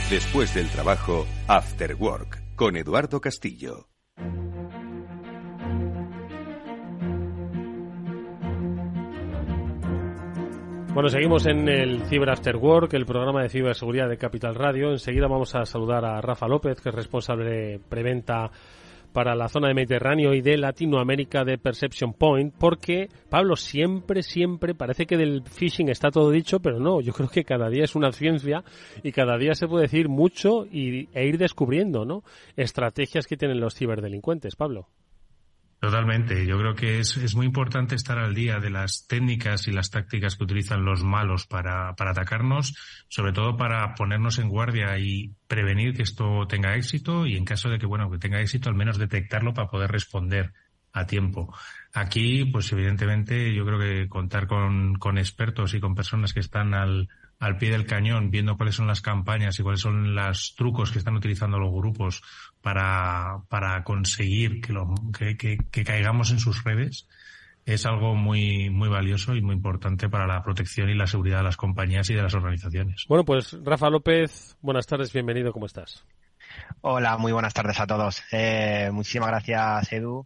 Después del trabajo, After Work, con Eduardo Castillo. Bueno, seguimos en el Cyber After Work, el programa de ciberseguridad de Capital Radio. Enseguida vamos a saludar a Rafa López, que es responsable de preventa para la zona de Mediterráneo y de Latinoamérica de Perception Point, porque, Pablo, siempre parece que del phishing está todo dicho, pero no, yo creo que cada día es una ciencia y cada día se puede decir mucho e ir descubriendo, ¿no?, estrategias que tienen los ciberdelincuentes, Pablo. Totalmente. Yo creo que es muy importante estar al día de las técnicas y las tácticas que utilizan los malos para atacarnos, sobre todo para ponernos en guardia y prevenir que esto tenga éxito y en caso de que tenga éxito, al menos detectarlo para poder responder a tiempo. Aquí, pues evidentemente, yo creo que contar con expertos y con personas que están al al pie del cañón, viendo cuáles son las campañas y cuáles son los trucos que están utilizando los grupos para conseguir que caigamos en sus redes, es algo muy, muy valioso y muy importante para la protección y la seguridad de las compañías y de las organizaciones. Bueno, pues Rafa López, buenas tardes, bienvenido, ¿cómo estás? Hola, muy buenas tardes a todos. Muchísimas gracias, Edu,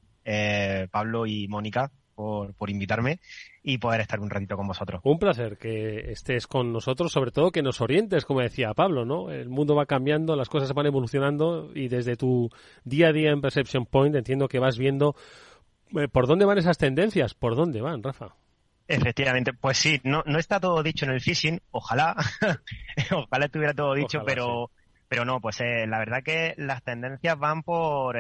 Pablo y Mónica por invitarme y poder estar un ratito con vosotros. Un placer que estés con nosotros, sobre todo que nos orientes, como decía Pablo, ¿no? El mundo va cambiando, las cosas van evolucionando y desde tu día a día en Perception Point entiendo que vas viendo por dónde van esas tendencias, por dónde van, Rafa. Efectivamente, pues sí, no está todo dicho en el phishing, ojalá, ojalá estuviera todo dicho, Ojalá, pero no, pues la verdad que las tendencias van por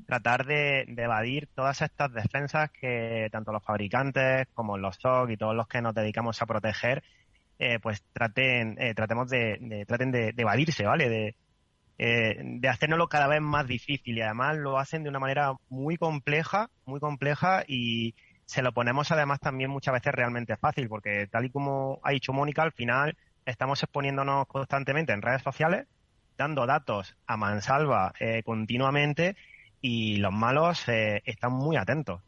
tratar de evadir todas estas defensas que tanto los fabricantes como los SOC y todos los que nos dedicamos a proteger, pues traten de evadirse, ¿vale? De hacérnoslo cada vez más difícil y además lo hacen de una manera muy compleja y se lo ponemos además también muchas veces realmente fácil porque tal y como ha dicho Mónica, al final estamos exponiéndonos constantemente en redes sociales, dando datos a mansalva continuamente y los malos están muy atentos.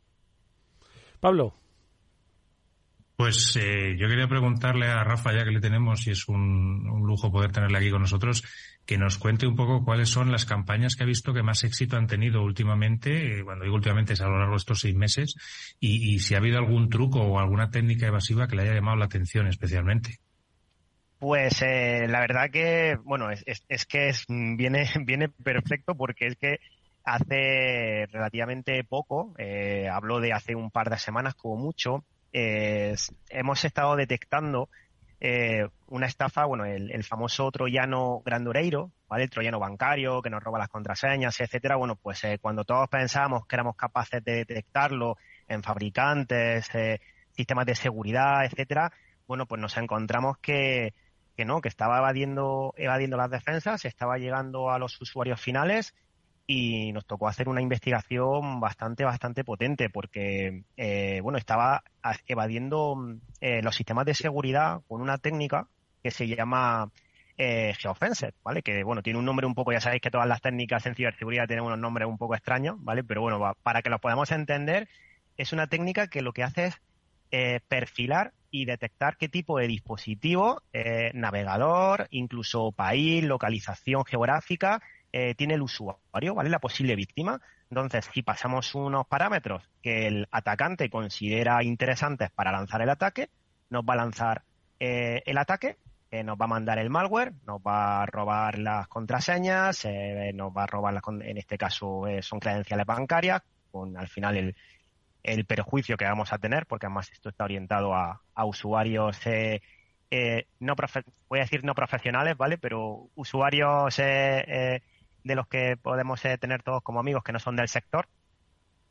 Pablo. Pues yo quería preguntarle a Rafa, ya que le tenemos, y es un lujo poder tenerle aquí con nosotros, que nos cuente un poco cuáles son las campañas que ha visto que más éxito han tenido últimamente, cuando digo últimamente es a lo largo de estos 6 meses, y si ha habido algún truco o alguna técnica evasiva que le haya llamado la atención especialmente. Pues la verdad que, bueno, viene perfecto porque es que hace relativamente poco, hablo de hace un par de semanas como mucho, hemos estado detectando una estafa, bueno, el famoso troyano grandureiro, ¿vale? El troyano bancario que nos roba las contraseñas, etcétera. Bueno, pues cuando todos pensábamos que éramos capaces de detectarlo en fabricantes, sistemas de seguridad, etcétera, bueno, pues nos encontramos que estaba evadiendo las defensas, estaba llegando a los usuarios finales y nos tocó hacer una investigación bastante potente porque, estaba evadiendo los sistemas de seguridad con una técnica que se llama geofenced, ¿vale? Que, bueno, tiene un nombre un poco, ya sabéis que todas las técnicas en ciberseguridad tienen unos nombres un poco extraños, ¿vale? Pero bueno, para que los podamos entender, es una técnica que lo que hace es perfilar y detectar qué tipo de dispositivo, navegador, incluso país, localización geográfica, tiene el usuario, ¿vale? La posible víctima. Entonces, si pasamos unos parámetros que el atacante considera interesantes para lanzar el ataque, nos va a lanzar el ataque, nos va a mandar el malware, nos va a robar las contraseñas, nos va a robar, en este caso son credenciales bancarias, con al final el perjuicio que vamos a tener, porque además esto está orientado a usuarios voy a decir no profesionales, ¿vale? Pero usuarios de los que podemos tener todos como amigos que no son del sector.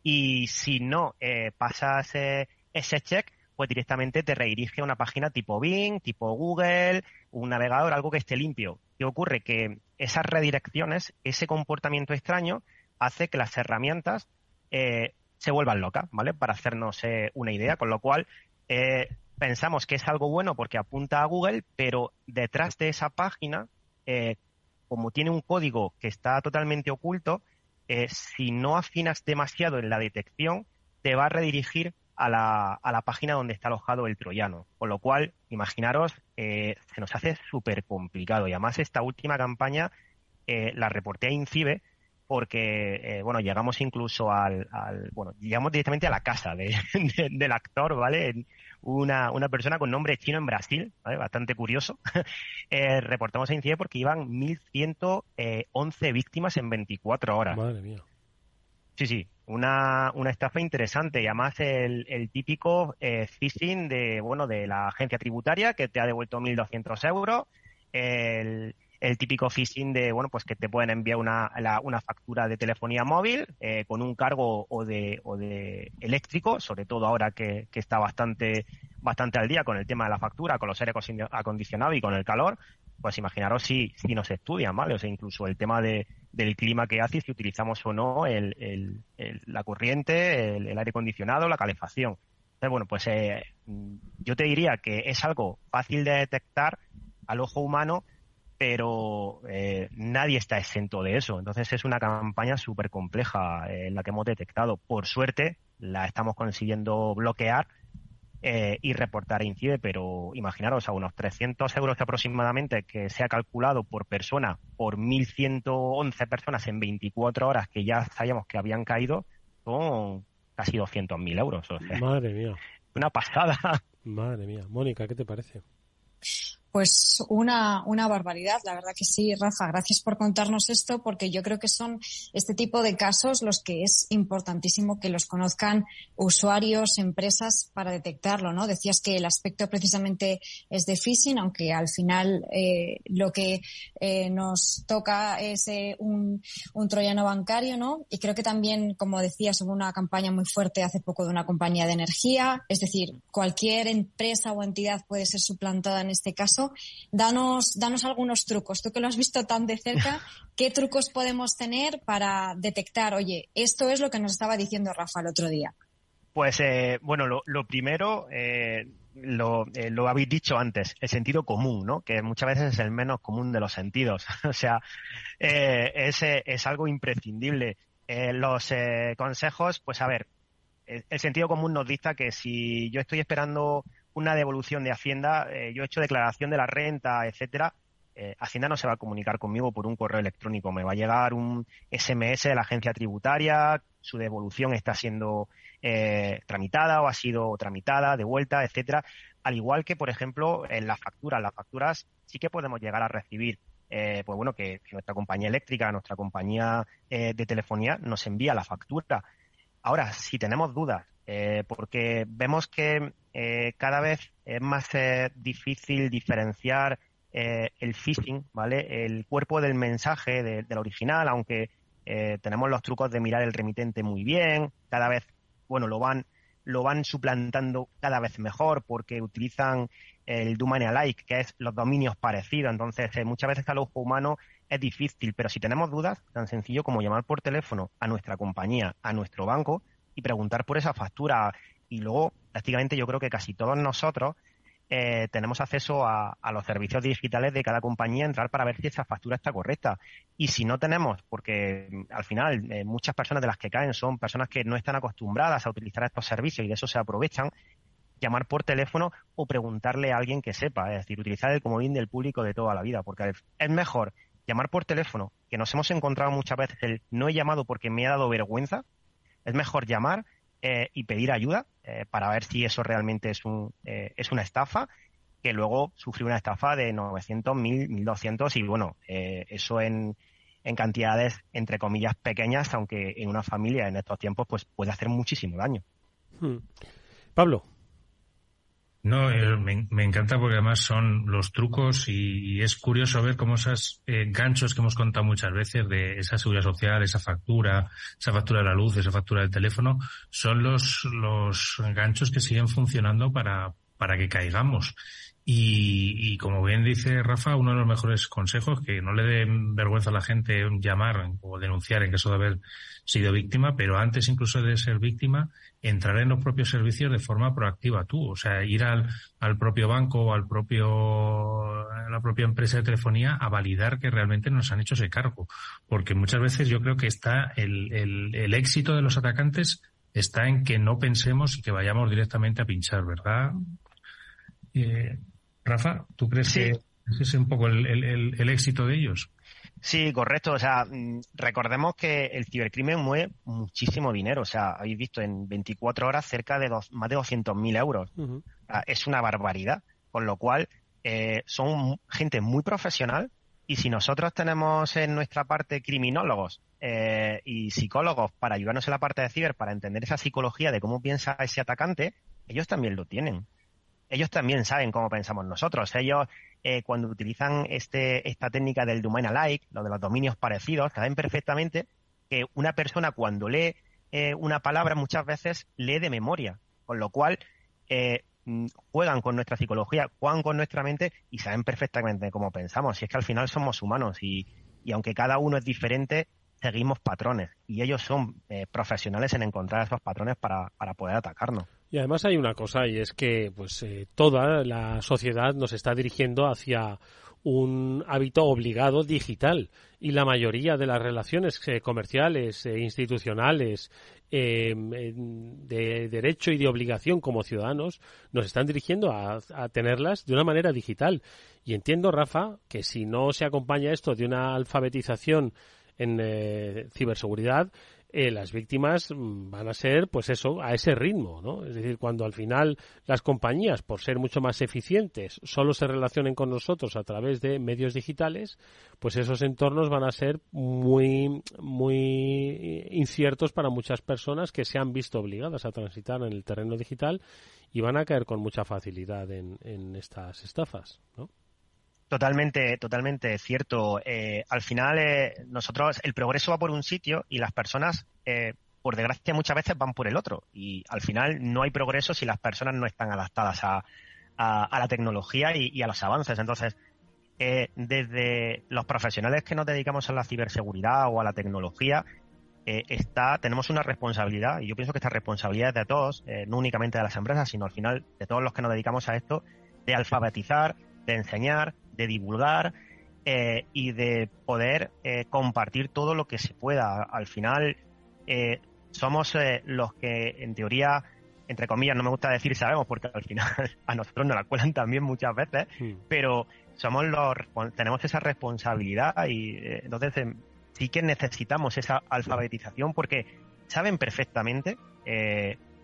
Y si no pasas ese check, pues directamente te redirige a una página tipo Bing, tipo Google, un navegador, algo que esté limpio. ¿Qué ocurre? Que esas redirecciones, ese comportamiento extraño, hace que las herramientas se vuelvan locas, ¿vale? Para hacernos una idea, con lo cual pensamos que es algo bueno porque apunta a Google, pero detrás de esa página, como tiene un código que está totalmente oculto, si no afinas demasiado en la detección, te va a redirigir a la página donde está alojado el troyano. Con lo cual, imaginaros, se nos hace súper complicado. Y además esta última campaña la reporté a INCIBE porque, llegamos incluso llegamos directamente a la casa del actor, ¿vale? Una persona con nombre chino en Brasil, ¿vale? Bastante curioso. Reportamos a INCIBE porque iban 1.111 víctimas en 24 horas. Madre mía. Sí, una estafa interesante y además el típico phishing de la agencia tributaria que te ha devuelto 1.200 euros, el típico phishing pues que te pueden enviar una factura de telefonía móvil con un cargo o de eléctrico, sobre todo ahora que está bastante al día con el tema de la factura, con los aire acondicionados y con el calor. Pues imaginaros si nos estudian, ¿vale? O sea, incluso el tema del clima que hace, si utilizamos o no la corriente, el aire acondicionado, la calefacción. Entonces, yo te diría que es algo fácil de detectar, al ojo humano, pero nadie está exento de eso. Entonces es una campaña súper compleja en la que hemos detectado. Por suerte la estamos consiguiendo bloquear y reportar a INCIBE, pero imaginaros, a unos 300 euros aproximadamente que se ha calculado por persona, por 1.111 personas en 24 horas que ya sabíamos que habían caído, son casi 200.000 euros. O sea, madre mía. Una pasada. Madre mía. Mónica, ¿qué te parece? Pues una barbaridad, la verdad que sí, Rafa. Gracias por contarnos esto, porque yo creo que son este tipo de casos los que es importantísimo que los conozcan usuarios, empresas, para detectarlo, ¿no? Decías que el aspecto precisamente es de phishing, aunque al final lo que nos toca es un troyano bancario, ¿no? Y creo que también, como decías, hubo una campaña muy fuerte hace poco de una compañía de energía. Es decir, cualquier empresa o entidad puede ser suplantada en este caso. Danos algunos trucos. Tú que lo has visto tan de cerca, ¿qué trucos podemos tener para detectar, oye, esto es lo que nos estaba diciendo Rafa el otro día? Pues, bueno, lo primero, lo habéis dicho antes, el sentido común, ¿no? Que muchas veces es el menos común de los sentidos. O sea, es algo imprescindible. Los consejos, pues a ver, el sentido común nos dicta que si yo estoy esperando una devolución de Hacienda, yo he hecho declaración de la renta, etcétera, Hacienda no se va a comunicar conmigo por un correo electrónico, me va a llegar un SMS de la agencia tributaria, su devolución está siendo tramitada o ha sido tramitada, devuelta, etcétera. Al igual que, por ejemplo, en las facturas sí que podemos llegar a recibir, pues bueno, que nuestra compañía eléctrica, nuestra compañía de telefonía nos envía la factura. Ahora, si tenemos dudas, porque vemos que cada vez es más difícil diferenciar el phishing, ¿vale? El cuerpo del mensaje del original, aunque tenemos los trucos de mirar el remitente muy bien, cada vez, bueno, lo van suplantando cada vez mejor porque utilizan el domain alike, que es los dominios parecidos. Entonces, muchas veces al ojo humano es difícil, pero si tenemos dudas, tan sencillo como llamar por teléfono a nuestra compañía, a nuestro banco y preguntar por esa factura. Y luego, prácticamente yo creo que casi todos nosotros tenemos acceso a los servicios digitales de cada compañía, entrar para ver si esa factura está correcta. Y si no tenemos, porque al final muchas personas de las que caen son personas que no están acostumbradas a utilizar estos servicios y de eso se aprovechan, llamar por teléfono o preguntarle a alguien que sepa, es decir, utilizar el comodín del público de toda la vida, porque es mejor llamar por teléfono, que nos hemos encontrado muchas veces el no he llamado porque me ha dado vergüenza. Es mejor llamar y pedir ayuda para ver si eso realmente es una estafa, que luego sufrir una estafa de 900, 1.000, 1.200 y bueno, eso en cantidades entre comillas pequeñas, aunque en una familia en estos tiempos pues puede hacer muchísimo daño. Pablo. No, me encanta porque además son los trucos y es curioso ver cómo esos ganchos que hemos contado muchas veces de esa seguridad social, esa factura de la luz, esa factura del teléfono, son los ganchos que siguen funcionando para que caigamos. Y como bien dice Rafa, uno de los mejores consejos, que no le den vergüenza a la gente llamar o denunciar en caso de haber sido víctima, pero antes incluso de ser víctima, entrar en los propios servicios de forma proactiva tú, o sea, ir al propio banco o a la propia empresa de telefonía a validar que realmente nos han hecho ese cargo, porque muchas veces yo creo que está el éxito de los atacantes está en que no pensemos y que vayamos directamente a pinchar, ¿verdad? Rafa, ¿tú crees que ese es un poco el éxito de ellos? Sí, correcto. O sea, recordemos que el cibercrimen mueve muchísimo dinero. O sea, habéis visto en 24 horas cerca de más de 200.000 euros. Uh-huh. O sea, es una barbaridad. Con lo cual, son gente muy profesional y si nosotros tenemos en nuestra parte criminólogos y psicólogos para ayudarnos en la parte de ciber, para entender esa psicología de cómo piensa ese atacante, ellos también lo tienen. Ellos también saben cómo pensamos nosotros. Ellos, cuando utilizan esta técnica del domain alike, lo de los dominios parecidos, saben perfectamente que una persona cuando lee una palabra muchas veces lee de memoria, con lo cual juegan con nuestra psicología, juegan con nuestra mente y saben perfectamente cómo pensamos. Y es que al final somos humanos y aunque cada uno es diferente, seguimos patrones y ellos son profesionales en encontrar esos patrones para poder atacarnos. Y además hay una cosa, y es que pues toda la sociedad nos está dirigiendo hacia un hábito obligado digital, y la mayoría de las relaciones comerciales, institucionales, de derecho y de obligación como ciudadanos, nos están dirigiendo a tenerlas de una manera digital. Y entiendo, Rafa, que si no se acompaña esto de una alfabetización en ciberseguridad, las víctimas van a ser, pues eso, a ese ritmo, ¿no? Es decir, cuando al final las compañías, por ser mucho más eficientes, solo se relacionen con nosotros a través de medios digitales, pues esos entornos van a ser muy, muy inciertos para muchas personas que se han visto obligadas a transitar en el terreno digital y van a caer con mucha facilidad en estas estafas, ¿no? Totalmente cierto. Al final, nosotros, el progreso va por un sitio y las personas, por desgracia, muchas veces van por el otro. Y al final no hay progreso si las personas no están adaptadas a la tecnología y a los avances. Entonces, desde los profesionales que nos dedicamos a la ciberseguridad o a la tecnología, tenemos una responsabilidad, y yo pienso que esta responsabilidad es de todos, no únicamente de las empresas, sino al final de todos los que nos dedicamos a esto, de alfabetizar, de enseñar, de divulgar y de poder compartir todo lo que se pueda. Al final somos los que, en teoría, entre comillas, no me gusta decir sabemos, porque al final a nosotros nos la cuelan también muchas veces, pero tenemos esa responsabilidad y entonces sí que necesitamos esa alfabetización porque saben perfectamente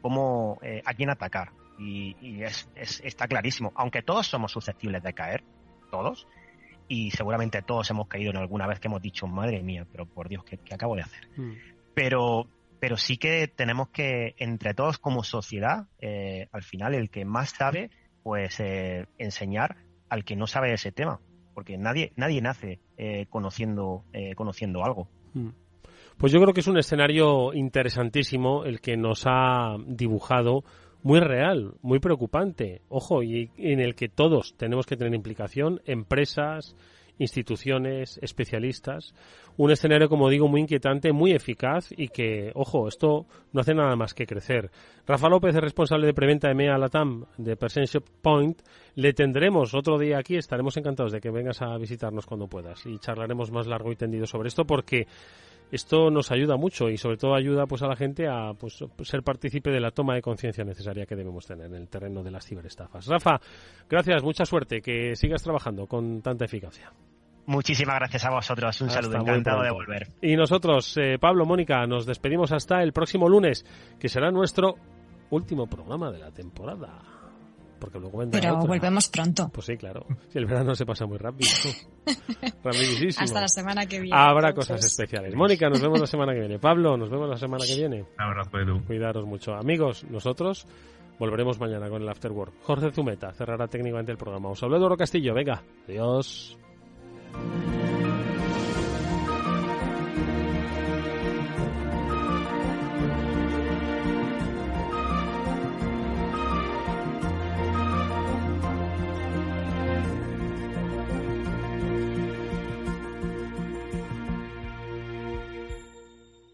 cómo a quién atacar. Y está clarísimo, aunque todos somos susceptibles de caer, todos, y seguramente todos hemos caído en alguna vez que hemos dicho, madre mía, pero por Dios, ¿qué acabo de hacer? Pero sí que tenemos que, entre todos como sociedad, al final el que más sabe, pues enseñar al que no sabe ese tema, porque nadie nace conociendo algo. Pues yo creo que es un escenario interesantísimo el que nos ha dibujado, muy real, muy preocupante, ojo, y en el que todos tenemos que tener implicación, empresas, instituciones, especialistas, un escenario, como digo, muy inquietante, muy eficaz y que, ojo, esto no hace nada más que crecer. Rafa López es responsable de preventa de EMEA LATAM de Perception Point. Le tendremos otro día aquí, estaremos encantados de que vengas a visitarnos cuando puedas y charlaremos más largo y tendido sobre esto porque esto nos ayuda mucho y sobre todo ayuda pues a la gente a pues ser partícipe de la toma de conciencia necesaria que debemos tener en el terreno de las ciberestafas. Rafa, gracias, mucha suerte, que sigas trabajando con tanta eficacia. Muchísimas gracias a vosotros, un saludo, encantado de volver. Y nosotros, Pablo, Mónica, nos despedimos hasta el próximo lunes, que será nuestro último programa de la temporada. Porque luego vendrá Pero otra. Volvemos pronto. Pues sí, claro. Si el verano se pasa muy rápido. Rapidísimo. Hasta la semana que viene. Habrá cosas especiales. Mónica, nos vemos la semana que viene. Pablo, nos vemos la semana que viene. Un abrazo, Edu. Cuidaros mucho. Amigos, nosotros volveremos mañana con el After Work. Jorge Zumeta cerrará técnicamente el programa. Os hablo de Oro Castillo. Venga, adiós.